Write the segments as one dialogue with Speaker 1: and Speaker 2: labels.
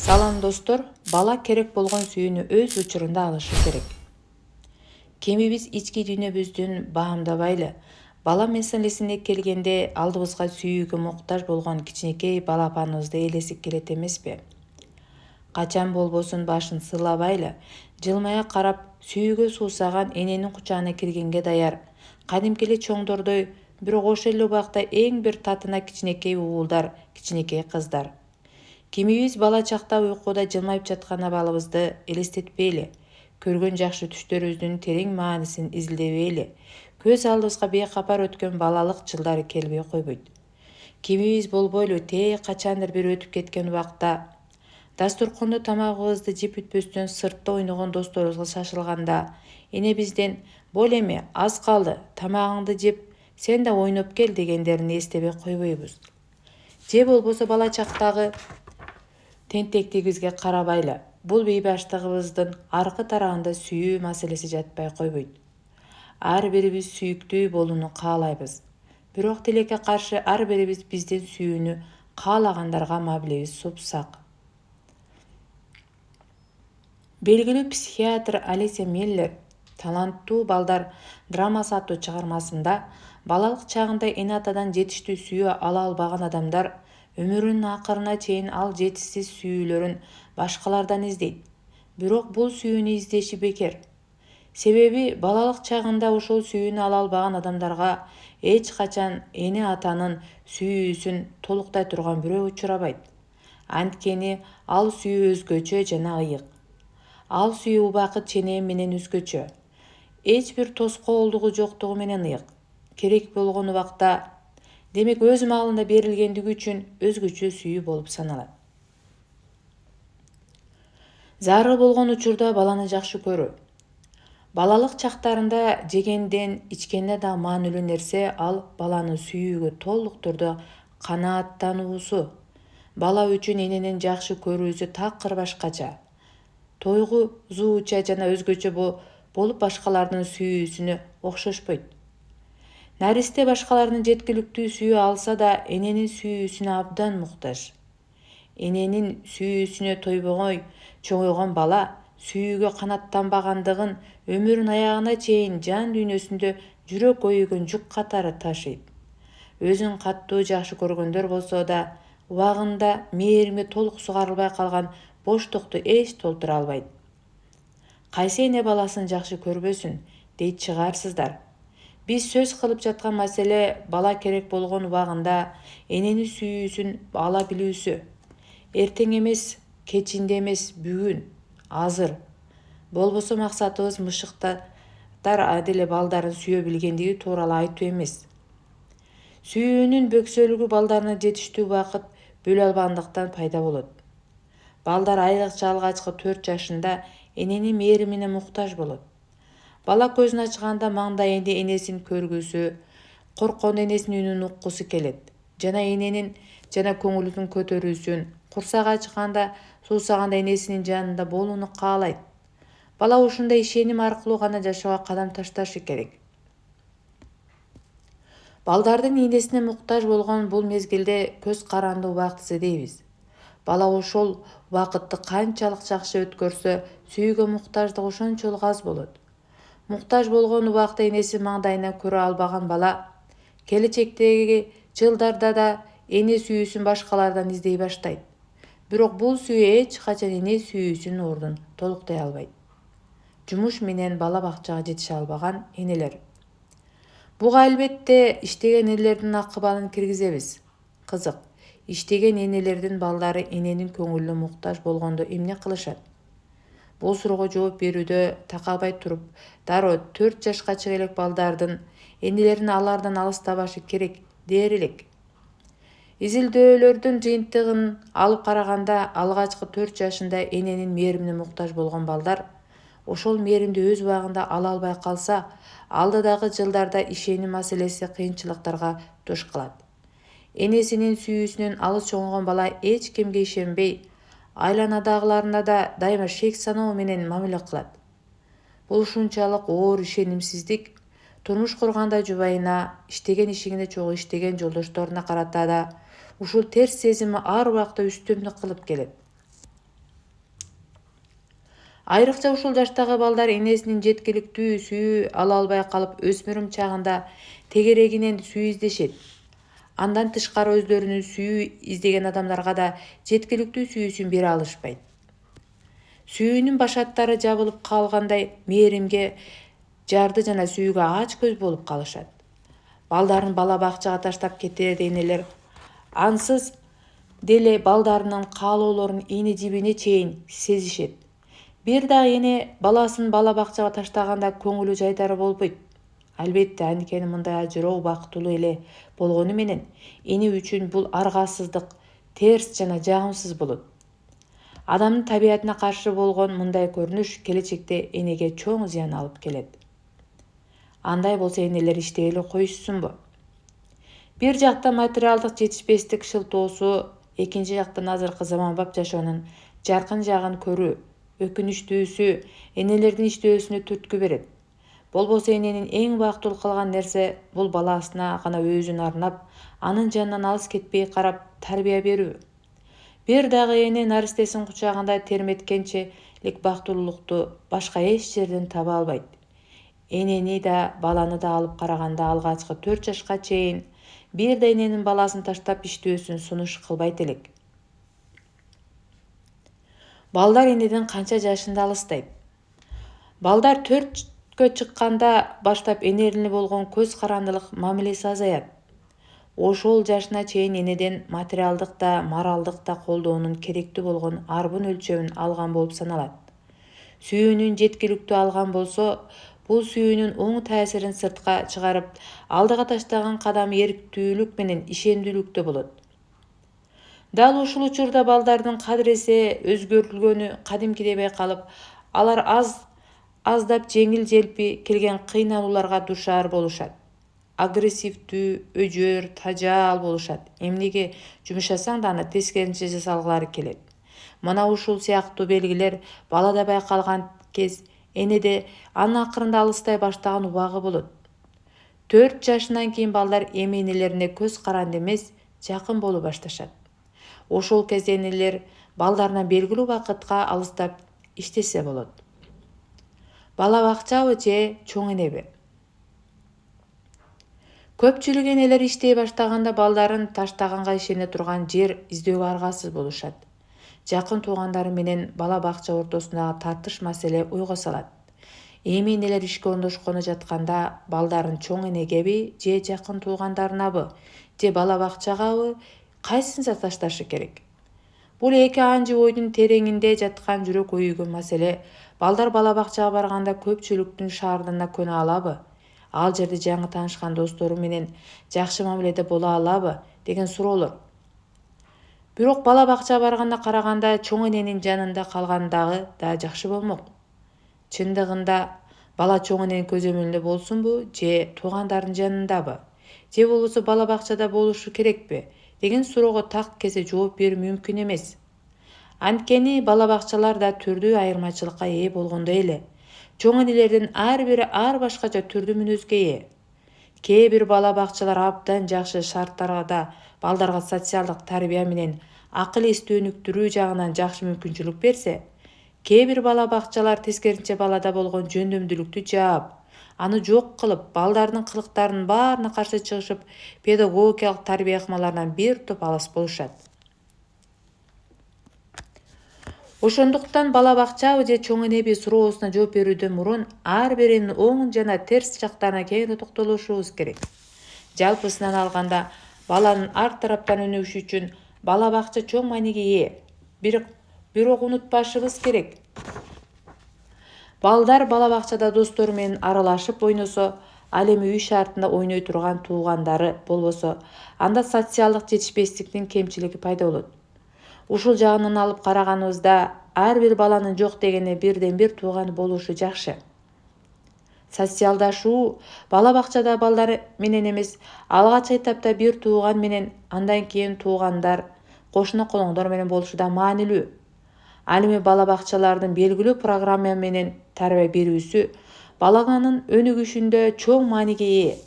Speaker 1: Салам достор, бала керек болгон сүйүүнү өз учурунда алышы керек. Кемибиз ички дүйнөбүздүн баамдабайлы. Бала маселесине келгенде алдыбызга сүйүүгө муктаж болгон кичинекей балапаныбызды элестик келет эмеспи? Качан болбосун башын сыйлабайлы, жылмая карап сүйүүгө суусаган эненин кучагына киргенге даяр. Кадимки эле чоңдордой, бирок ошол эле убакта эң бир татына кичинекей уулдар, кичинекей кыздар. Кимибиз бала чакта уйкуда жылмайып жаткан абалыбызды элестетпейли, көргөн жакшы түштөрүбүздүн терең маанисин изилдебейли, көз алдыбызга бейкапар өткөн балалык жылдары келбей койбойт. Кимибиз болбойлу качандыр бир өтүп кеткен убакта, дасторкондо тамагыбызды жеп бүтпөстөн сыртта ойногон досторубузга шашылганда, эне бизден «Бол эми, аз калды, тамагыңды жеп, сен да ойноп кел» дегендерин эстебей койбойбуз. Же болбосо бала чактагы тентектигибизге карабайлы, бул бейбаштыгыбыздын аркы тарабында сүйүү маселеси жатпай койбойт. Ар бирибиз сүйүктүү болууну каалайбыз. Бирок тилекке каршы ар бирибиз биздин сүйүүнү каалагандарга мамилебиз супсак. Белгилүү психиатр Алисия Миллер «Таланттуу балдар» драмасы аттуу чыгармасында балалык чагында эне атадан жетиштүү сүйүү ала албаган адамдар өмүрүнүн акырына чейин ал жетишсиз сүйүүлөрүн башкалардан издейт. Бирок бул сүйүүнү издеши бекер. Себеби балалык чагында ошол сүйүүнү ала албаган адамдарга эч качан эне атанын сүйүүсүн толуктай турган бирөө учурабайт. Анткени ал сүйүү өзгөчө жана ыйык. Ал сүйүү убакыт ченеми менен өзгөчө. Эч бир тоскоолдугу жоктугу менен ыйык. Керек болгон убакта, демек өз маалында берилгендиги үчүн өзгөчө сүйүү болуп саналат. Зарыл болгон учурда баланы жакшы көрүү. Балалык чактарында жегенден, ичкенден да маанилүү нерсе ал баланы сүйүүгө толук түрдө канааттануусу. Бала үчүн эненин жакшы көрүүсү такыр башкача. Тойгузууча жана өзгөчө болуп башкалардын сүйүүсүнө окшошпойт. Наристе башкалардын жеткиликтүү сүйүү алса да эненин сүйүүсүнө абдан муктаж. Эненин сүйүүсүнө тойбогой чоңойгон бала сүйүүгө канааттанбагандыгын өмүрүнүн аягына чейин жан дүйнөсүндө жүрөк өйүгөн жүк катары ташыйт. Өзүн катуу жакшы көргөндөр болсо да, убагында мээримге толук сугарылбай калган боштукту эч толтура албайт. Кайсы эне баласын жакшы көрбөсүн, дейт чыгарсыздар. Биз сөз кылып жаткан маселе бала керек болгон убагында эненин сүйүүсүн ала билүүсү. Эртең эмес, кечинде эмес, бүгүн, азыр. Болбосо максатыбыз мышыктар деле балдарын сүйө билгендиги тууралуу айтуу эмес. Сүйүүнүн бөксөлүгү балдарына жетиштүү убакыт бөлө албагандыктан пайда болот. Балдар айрыкча алгачкы 4 жашында эненин мээримине муктаж болот. Бала көзүн ачканда маңдайында энесин көргүсү, корккондо энесинин үнүн уккусу келет. Жана көңүлүн көтөрүүсүн, курсагы ачканда, суусаганда энесинин жанында болууну каалайт. Бала ушундай ишеним аркылуу гана жашоого кадам ташташы керек. Балдардын энесине муктаж болгон бул мезгилде көз каранды убактысы дейбиз. Бала ошол убакытты канчалык жакшы өткөрсө, сүйүүгө муктаждыгы ошончолук аз болот. Муктаж болгон убакта энесин маңдайынан көрө албаган бала келечектеги жылдарда да эне сүйүүсүн башкалардан издей баштайт. Бирок бул сүйүү эч качан эне сүйүүсүнүн ордун толуктай албайт. Жумуш менен бала бакчага жетише албаган энелер. Буга албетте иштеген энелердин акыбалын киргизебиз. Кызык, иштеген энелердин балдары эненин көңүлүнө муктаж болгондо эмне кылышат? Бул суроого жооп берүүдө такалбай туруп, дароо 4 жашка чыга элек балдардын энелерин алардан алыстабашы керек дээр элек. Изилдөөлөрдүн жыйынтыгын алып караганда, алгачкы 4 жашында эненин мээримине муктаж болгон балдар ошол мээримди өз убагында ала албай калса, алдыдагы жылдарда ишеним маселеси кыйынчылыктарга туш калат. Энесинин сүйүүсүнөн алыс чоңойгон бала эч кимге ишенбей, айланадагыларына да дайыма шек саноо менен мамиле кылат. Бул ушунчалык оор ишенимсиздик турмуш курганда жубайына, иштеген ишине чогуу иштеген жолдошторуна карата да ушул терс сезими ар убакта үстөмдүк кылып келет. Айрыкча ушул жаштагы балдар энесинин жеткиликтүү сүйүү ала албай калып өспүрүм чагында тегерегинен сүйүү издешет. Андан тышкары өздөрүнүн сүйүү издеген адамдарга да жеткиликтүү сүйүүсүн бере алышпайт. Сүйүүнүн башаттары жабылып калгандай мээримге, жарды жана сүйүүгө ач көз болуп калышат. Балдарын бала бакчага таштап кетет энелер ансыз деле балдарынын каалоолорун ийне жибине чейин сезишет. Бир дагы эне баласын бала бакчага таштаганда көңүлү жайдары болбойт. Албетте, анткени мындай ажыроо убактылуу эле болгону менен эне үчүн бул аргасыздык, терс жана жагымсыз болот. Адамдын табиятына каршы болгон мындай көрүнүш келечекте энеге чоң зыян алып келет. Андай болсо энелер иштей эле коюшсунбу? Бир жактан материалдык жетишпестик шылтоосу, экинчи жактан азыркы заманбап жашоонун жаркын жагын көрүү өкүнүчтүүсү энелердин иштөөсүнө түрткү берет. Болбосо эненин эң убактылуу кылган нерсе бул баласына гана өзүн арнап, анын жанынан алыс кетпей карап тарбия берүү. Бир дагы эне наристесинин кучагында терметкенчелик бактылуулукту башка эч жерден таба албайт. Энени да баланы да алып караганда алгачкы 4 жашка чейин бир да эненин баласын таштап иштөөсүн сунуш кылбайт элек. Балдар энеден канча жашында алыстайт? Балдар 4кө чыкканда баштап энелине болгон көз карандылык мамилеси азаят. Ошол жашына чейин энеден материалдык да, моралдык да колдоонун керектүү болгон арбын өлчөмүн алган болуп саналат. Сүйүүнүн жеткиликтүү алган болсо, бул сүйүүнүн оң таасирин сыртка чыгарып, алдыга таштаган кадамы эрктүүлүк менен ишендүүлүктө болот. Дал ушул учурда балдардын кадыреси өзгөртүлгөнү кадимкидей калып, алар аздап жеңил-желпи келген кыйналууларга душар болушат. Агрессивдүү, өжөр, тажаал болушат. Эмнеге жумшасаң да аны тескерисинче жасалгылары келет. Мына ушул сыяктуу белгилер балада байкалган кез энеде анын акырында алыстай баштаган убагы болот. 4 жашынан кийин балдар эми энелерине көз каранды эмес, жакын боло башташат. Ошол кезде энелер балдарынан белгилүү убакытка алыстап иштесе болот. Бала бакчабы же чоң энеби? Көпчүлүк энелер иштей баштаганда балдарын таштаганга ишене турган жер издөөгө аргасыз болушат. Жакын туугандары менен бала бакча ортосундагы тартыш маселе ойго салат. Эми энелер ишке оңдошконо жатканда балдарын чоң энегеби же жакын туугандарынабы же бала бакчагабы кайсысына ташташы керек? Бул эки анжы ойдун тереңинде жаткан жүрөк өйгөн маселе. Балдар бала бакчага барганда көпчүлүктүн шаардыгына көнө алабы? Ал жерде жаңы таанышкан достору менен жакшы мамиледе боло алабы деген суроолор. Бирок бала бакчага барганда караганда чоң эненин жанында калгандагы да жакшы болмок. Чындыгында бала чоң эненин көзөмөлүндө болсунбу же туугандарынын жанындабы? Же болбосо бала бакчада болушу керекпи деген суроого так кесе жооп берүү мүмкүн эмес. Анткени бала бакчалар да түрдүү айырмачылыкка ээ болгондой эле. Чоң энелердин ар бири ар башкача түрдүү мүнөзгө ээ. Кээ бир бала бакчалар абдан жакшы шарттарда балдарга социалдык тарбия менен акыл эсти өнүктүрүү жагынан жакшы мүмкүнчүлүк берсе, кээ бир бала бакчалар тескерисинче балада болгон жөндөмдүүлүктү жаап, аны жок кылып, балдардын кылыктарынын баарына каршы чыгышып, педагогикалык тарбия ыкмаларынан бир топ алыс болушат. Ошондуктан бала бакчабы же чоң энеби суроосуна жооп берүүдөн мурун ар биринин оң жана терс жактарына кеңири токтолушубуз керек. Жалпысынан алганда, баланын ар тараптан өнүгүшү үчүн бала бакча чоң мааниге ээ. Бирок унутпашыбыз керек. Балдар бала бакчада достору менен аралашып ойносо, ал эми үй шартында ойной турган туугандары болбосо, анда социалдык жетишпестиктин кемчилиги пайда болот. Ушул жагынан алып караганыбызда, ар бир баланын жок дегенде бирден бир тууганы болушу жакшы. Социалдашуу бала бакчада балдар менен эмес, алгачкы этапта бир тууган менен, андан кийин туугандар, кошуна колоңдор менен болушу да маанилүү. Ал эми бала бакчалардын белгилүү программа менен тарбия берүүсү баланын өнүгүшүндө чоң мааниге ээ.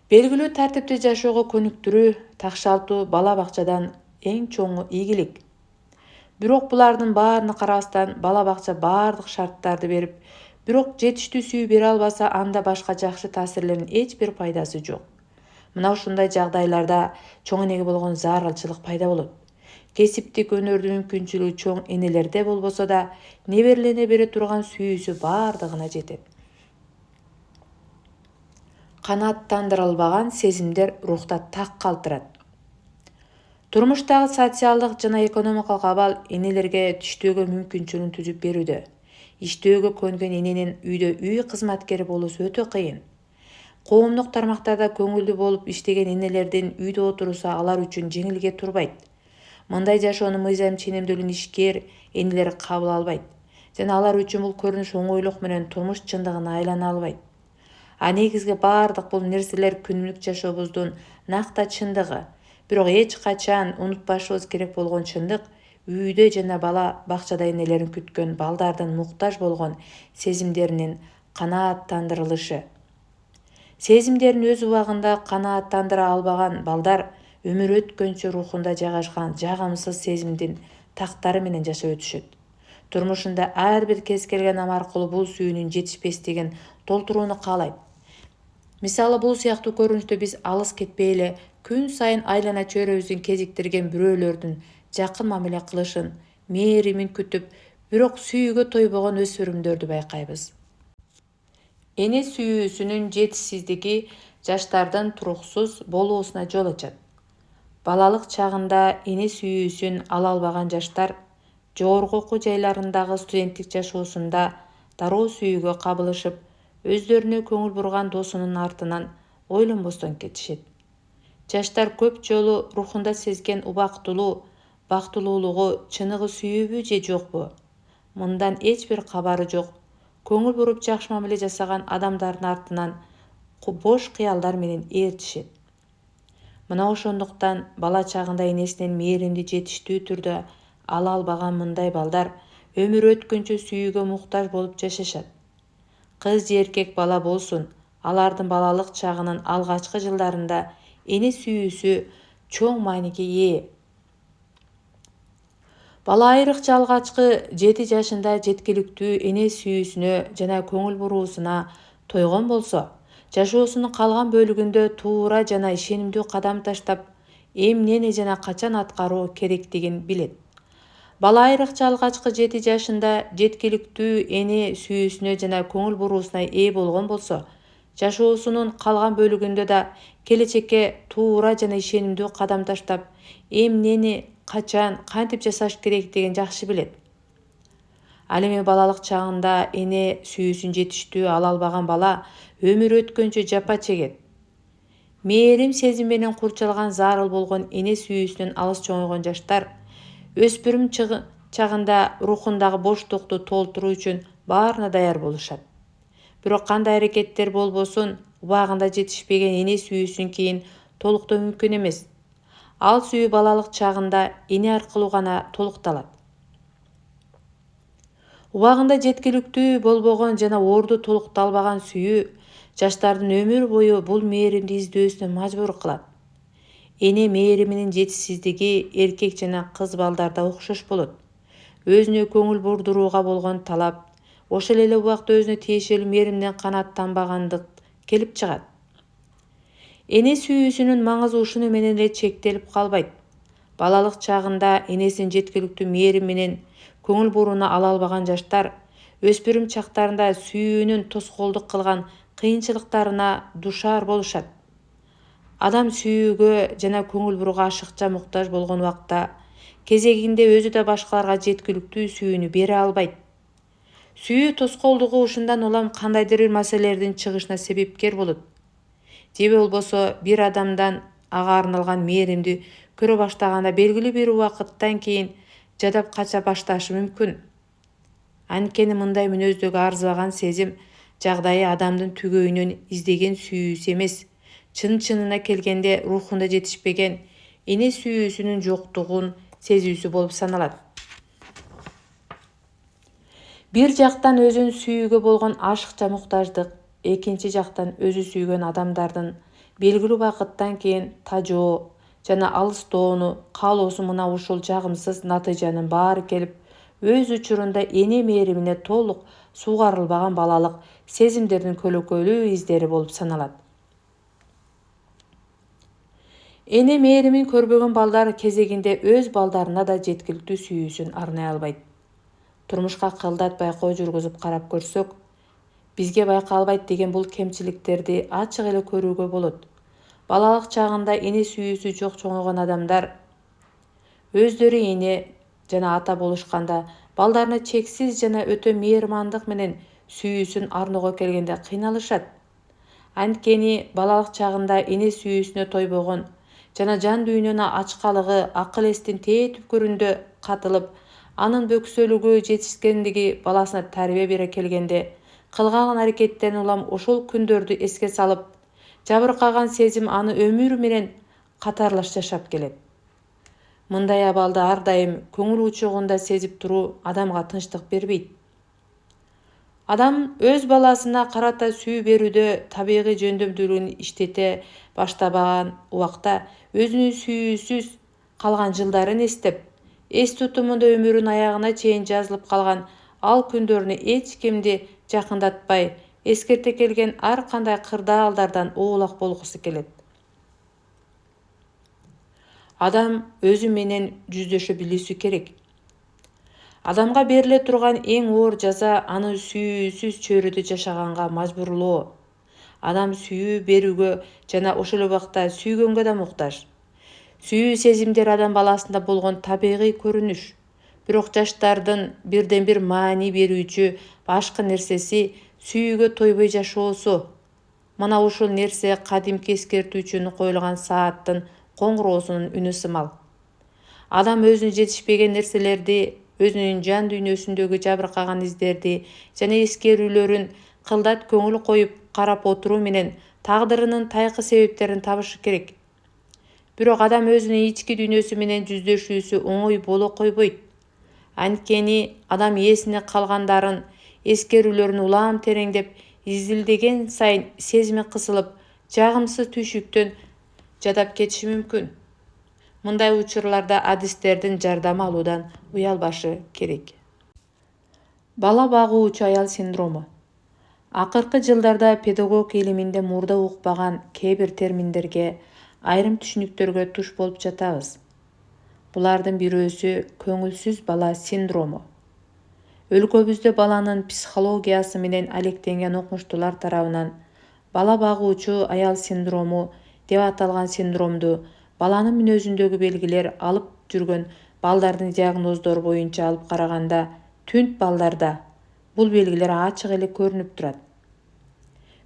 Speaker 1: Белгилүү тартипти жашоого көнүктүрүү, такшалтуу бала бакчадан эң чоң ийгилик. Бирок булардын баарына карабастан бала бакча баардык шарттарды берип, бирок жетиштүү сүйүү бере албаса, анда башка жакшы таасирлердин эч бир пайдасы жок. Мына ушундай жагдайларда чоң энеге болгон зарылчылык пайда болот. Кесиптик өнөрдүн мүмкүнчүлүгү чоң энелерде болбосо да, неберелене бере турган сүйүүсү баардыгына жетет. Канааттандырылбаган сезимдер рухта так калтырат. Турмуштагы социалдык жана экономикалык абал энелерге түштөөгө мүмкүнчүлүгүн түзүп берүүдө. Иштөөгө көнгөн эненин үйдө үй кызматкери болуусу өтө кыйын. Коомдук тармактарда көңүлдүү болуп иштеген энелердин үйдө отурусу алар үчүн жеңилге турбайт. Мындай жашоону мыйзам ченемдүүлүгүн ишкер энелер кабыл албайт жана алар үчүн бул көрүнүш оңойлук менен турмуш чындыгына айлана албайт. А негизги баардык бул нерселер күнүмдүк жашообуздун накта чындыгы. Бирок эч качан унутпашыбыз керек болгон чындык үйдө жана бала бакчада энелерин күткөн балдардын муктаж болгон сезимдеринин канааттандырылышы. Сезимдерин өз убагында канааттандыра албаган балдар өмүр өткөнчө рухунда жайгашкан жагымсыз сезимдин тактары менен жашап өтүшөт. Турмушунда ар бир кез келген ам аркылуу бул сүйүүнүн жетишпестигин толтурууну каалайт. Мисалы, бул сыяктуу көрүнүштө биз алыс кетпей эле күн сайын айлана чөйрөбүздүн кезиктирген бирөөлөрдүн жакын мамиле кылышын, мээримин күтүп, бирок сүйүүгө тойбогон өспүрүмдөрдү байкайбыз. Эне сүйүүсүнүн жетишсиздиги жаштардын туруксуз болуусуна жол ачат. Балалык чагында эне сүйүүсүн ала албаган жаштар жогорку окуу жайларындагы студенттик жашоосунда дароо сүйүүгө кабылышып, өздөрүнө көңүл бурган досунун артынан ойлонбостон кетишет. Жаштар көп жолу рухунда сезген убактылуу, бактылуулугу чыныгы сүйүүбү же жокпу? Мындан эч бир кабары жок. Көңүл буруп жакшы мамиле жасаган адамдардын артынан бош кыялдар менен ээрчишет. Мына ошондуктан бала чагында энесинен мээримди жетиштүү түрдө ала албаган мындай балдар өмүр өткөнчө сүйүүгө муктаж болуп жашашат. Кыз же эркек бала болсун, алардын балалык чагынын алгачкы жылдарында эне сүйүүсү чоң мааниге ээ. Бала айрыкча алгачкы 7 жашында жеткиликтүү эне сүйүүсүнө жана көңүл буруусуна тойгон болсо, жашоосунун калган бөлүгүндө туура жана ишенимдүү кадам таштап, эмнени жана качан аткаруу керектигин билет. Бала айрыкча алгачкы 7 жашында жеткиликтүү эне сүйүүсүнө жана көңүл буруусуна ээ болгон болсо, жашоосунун калган бөлүгүндө да келечекке туура жана ишенимдүү кадам таштап, эмнени качан, кантип жасаш керектигин жакшы билет. Ал эми балалык чагында эне сүйүүсүн жетиштүү ала албаган бала өмүр өткөнчө жапа чегет. Мээрим сезим менен курчалган зарыл болгон эне сүйүүсүнөн алыс чоңойгон жаштар өспүрүм чагында рухундагы боштукту толтуруу үчүн баарына даяр болушат. Бирок кандай аракеттер болбосун, убагында жетишпеген эне сүйүүсүн кийин толуктоо мүмкүн эмес. Ал сүйүү балалык чагында эне аркылуу гана толукталат. Убагында жеткиликтүү болбогон жана орду толукталбаган сүйүү жаштардын өмүр бою бул мээримди издөөсүнө мажбур кылат. Эне мээриминин жетишсиздиги эркек жана кыз балдарда окшош болот. Өзүнө көңүл бурдурууга болгон талап, ошол эле убакта өзүнө тиешелүү мээримден канааттанбагандык келип чыгат. Эне сүйүүсүнүн маңызы ушуну менен эле чектелип калбайт. Балалык чагында энесинин жеткиликтүү мээрим менен көңүл бурууна ала албаган жаштар өспүрүм чактарында сүйүүнүн тоскоолдук кылган кыйынчылыктарына душар болушат. Адам сүйүүгө жана көңүл бурууга ашыкча муктаж болгон убакта кезегинде өзү да башкаларга жеткиликтүү сүйүүнү бере албайт. Сүйүү тоскоолдугу ушундан улам кандайдыр бир маселелердин чыгышына себепкер болот. Же болбосо бир адамдан ага арналган мээримди көрө баштаганда белгилүү бир убакыттан кийин жадап кача башташы мүмкүн. Анткени мындай мүнөздөгү арзыбаган сезим жагдайы адамдын түгөйүнөн издеген сүйүүсү эмес, чын-чынына келгенде рухунда жетишпеген эне сүйүүсүнүн жоктугун сезүүсү болуп саналат. Бир жактан өзүн сүйүүгө болгон ашыкча муктаждык, экинчи жактан өзү сүйгөн адамдардын белгилүү убакыттан кийин тажоо жана алыстоону каалоосу мына ушул жагымсыз натыйжанын баары келип, өз учурунда эне мээримине толук суугарылбаган балалык сезимдердин көлөкөлүү издери болуп саналат. Эне мээримин көрбөгөн балдар кезегинде өз балдарына да жеткиликтүү сүйүүсүн арнай албайт. Турмушка кылдат байкоо жүргүзүп карап көрсөк, бизге байкалбайт деген бул кемчиликтерди ачык эле көрүүгө болот. Балалык чагында эне сүйүүсү жок чоңойгон адамдар өздөрү эне жана ата болушканда балдарына чексиз жана өтө мээримандык менен сүйүүсүн арноого келгенде кыйналышат. Анткени балалык чагында эне сүйүүсүнө тойбогон жана жан дүйнөнү ачкалыгы акыл эстин тээ түпкүрүндө катылып, анын бөксөлүгү жетишкендиги баласына тарбия бере келгенде кылган аракеттерин улам ошол күндөрдү эске салып, жабыркаган сезим аны өмүрү менен катарлаш жашап келет. Мындай абалды ар дайым көңүл учугунда сезип туруу адамга тынчтык бербейт. Адам өз баласына карата сүйүү берүүдө табигый жөндөмдүүлүгүн иштете баштабаган убакта өзүнүн сүйүүсүз калган жылдарын эстеп, эс тутумунда өмүрүнүн аягына чейин жазылып калган ал күндөрүнө эч кимди жакындатпай, эскерте келген ар кандай кырдаалдардан оолак болгусу келет. Адам өзү менен жүздөшө билүүсү керек. Адамга бериле турган эң оор жаза аны сүйүүсүз чөйрөдө жашаганга мажбурлоо. Адам сүйүү берүүгө жана ошол убакта сүйгөнгө да муктаж. Сүйүү сезимдери адам баласында болгон табигый көрүнүш. Бирок жаштардын бирден бир маани берүүчү башкы нерсеси сүйүүгө тойбой жашоосу. Мына ушул нерсе кадимки эскертүүчүнүн коюлган сааттын коңгуроосунун үнү сымал. Адам өзүнө жетишпеген нерселерди, өзүнүн жан дүйнөсүндөгү жабыркаган издерди жана эскерүүлөрүн кылдат көңүл коюп карап отуруу менен тагдырынын тайкы себептерин табышы керек. Бирок адам өзүнүн ички дүйнөсү менен жүздөшүүсү оңой боло койбойт. Анткени адам эсине калгандарын, эскерүүлөрүн улам тереңдеп, изилдеген сайын сезими кысылып, жагымсыз түйшүктөн жадап кетиши мүмкүн. Мындай учурларда адистердин жардамы алуудан уялбашы керек. Бала багуучу аял синдрому. Акыркы жылдарда педагог илиминде мурда укпаган кээ бир терминдерге, айрым түшүнүктөргө туш болуп жатабыз. Булардын бирөөсү көңүлсүз бала синдрому. Өлкөбүздө баланын психологиясы менен алектенген окумуштуулар тарабынан бала багуучу аял синдрому деп аталган синдромду баланын мүнөзүндөгү белгилер алып жүргөн балдардын диагноздору боюнча алып караганда, түнт балдарда бул белгилер ачык эле көрүнүп турат.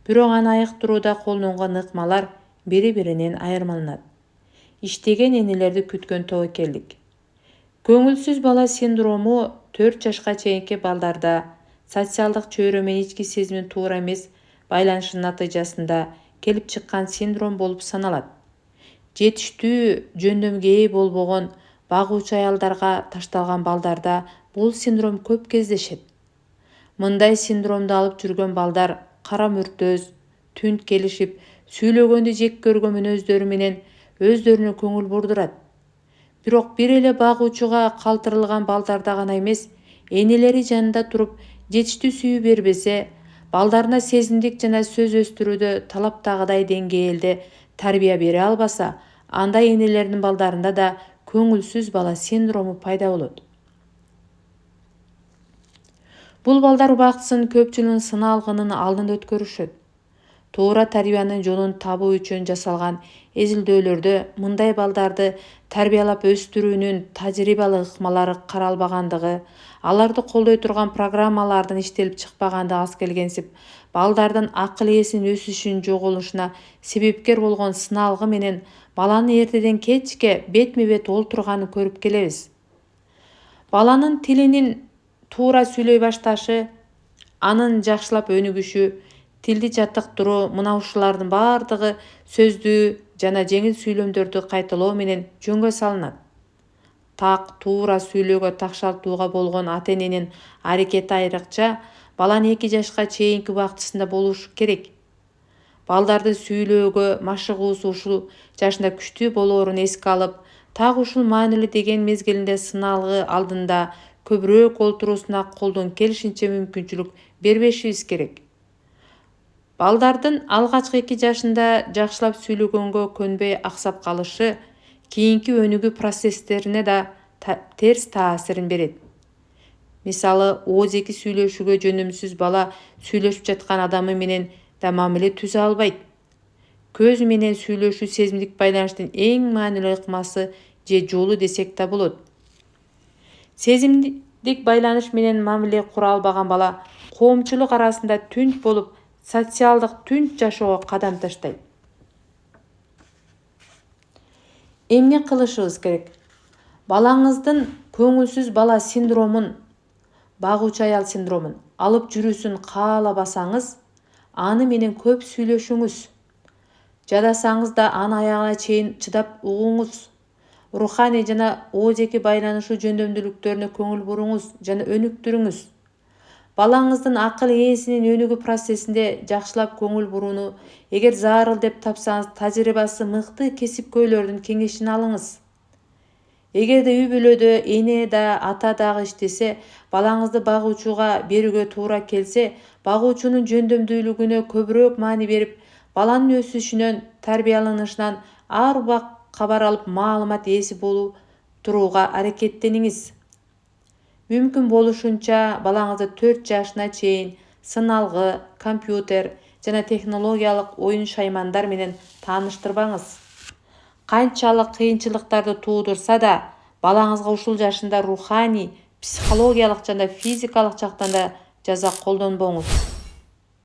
Speaker 1: Бирок аны айыктырууда колдонгон ыкмалар бири-биринен айырмаланат. Иштеген энелерди күткөн тобокелдик. Көңүлсүз бала синдрому 4 жашка чейинки балдарда социалдык чөйрө менен ички сезимдин туура эмес байланышынын натыйжасында келип чыккан синдром болуп саналат. Жетиштүү жөндөмгө ээ болбогон багуучу аялдарга ташталган балдарда бул синдром көп кездешет. Мындай синдромду алып жүргөн балдар кара мүртөз, түнт келишип, сүйлөгөндү жек көргөн мүнөздөрү менен өздөрүнө көңүл бурдурат. Бирок бир эле багуучуга калтырылган балдарда гана эмес, энелери жанында туруп жетиштүү сүйүү бербесе, балдарына сезимдик жана сөз өстүрүүдө талаптагыдай деңгээлде тарбия бере албаса, андай энелердин балдарында да көңүлсүз бала синдрому пайда болот. Бул балдар убактысын көпчүлүгүн сыналгынын алдында өткөрүшөт. Туура тарбиянын жолун табуу үчүн жасалган изилдөөлөрдө мындай балдарды тарбиялап өстүрүүнүн тажрыйбалык ыкмалары каралбагандыгы, аларды колдой турган программалардын иштелип чыкпагандыгы аз келгенсип, балдардын акыл ээсинин өсүшүнүн жоголушуна себепкер болгон сыналгы менен баланын эртеден кечке бетме-бет олтурганын көрүп келебиз. Баланын тилинин туура сүйлөй башташы, анын жакшылап өнүгүшү, тилди жаттыктыруу мына ушулардын баардыгы сөздүү жана жеңил сүйлөмдөрдү кайталоо менен жөнгө салынат. Так, туура сүйлөөгө такшалтууга болгон ата-эненин аракети айрыкча баланын 2 жашка чейинки убактысында болушу керек. Балдарды сүйлөөгө машыгуусу ушул жашында күчтүү болоорун эске алып, так ушул маанилүү деген мезгилинде сыналгы алдында көбүрөөк олтуруусуна колдон келишинче мүмкүнчүлүк бербешибиз керек. Балдардын алгачкы 2 жашында жакшылап сүйлөгөнгө көнбөй аксап калышы кийинки өнүгүү процесстерине да терс таасирин берет. Мисалы, ооз-эки сүйлөшүүгө жөнөмсүз бала сүйлөшүп жаткан адамы менен да мамиле түзө албайт. Көз менен сүйлөшүү сезимдик байланыштын эң маанилүү ыкмасы же жолу десек да болот. Сезимдик байланыш менен мамиле кура албаган бала коомчулук арасында түнт болуп, социалдык түнт жашоого кадам таштайт. Эмне кылышыбыз керек? Балаңыздын көңүлсүз бала синдромун, багуучу аял синдромун алып жүрүүсүн каалабасаңыз, аны менен көп сүйлөшүңүз. Жадасаңыз да аны аягына чейин чыдап угуңуз. Руханий жана ооз-эки байланышуу жөндөмдүүлүктөрүнө көңүл буруңуз жана өнүктүрүңүз. Балаңыздын акыл ээсинин өнүгүү процессинде жакшылап көңүл бурууну эгер зарыл деп тапсаңыз, тажрыйбасы мыкты кесипкөйлөрдүн кеңешин алыңыз. Эгерде үй-бүлөдө эне да, ата дагы иштесе, балаңызды багуучуга берүүгө туура келсе, багуучунун жөндөмдүүлүгүнө көбүрөөк маани берип, баланын өсүшүнөн, тарбияланышынан ар убак кабар алып, маалымат ээси болуп турууга аракеттениңиз. Мүмкүн болушунча балаңызды 4 жашына чейин сыналгы, компьютер жана технологиялык оюн шаймандар менен тааныштырбаңыз. Канчалык кыйынчылыктарды туудурса да, балаңызга ушул жашында руханий, психологиялык жана физикалык жактан да жаза колдонбоңуз.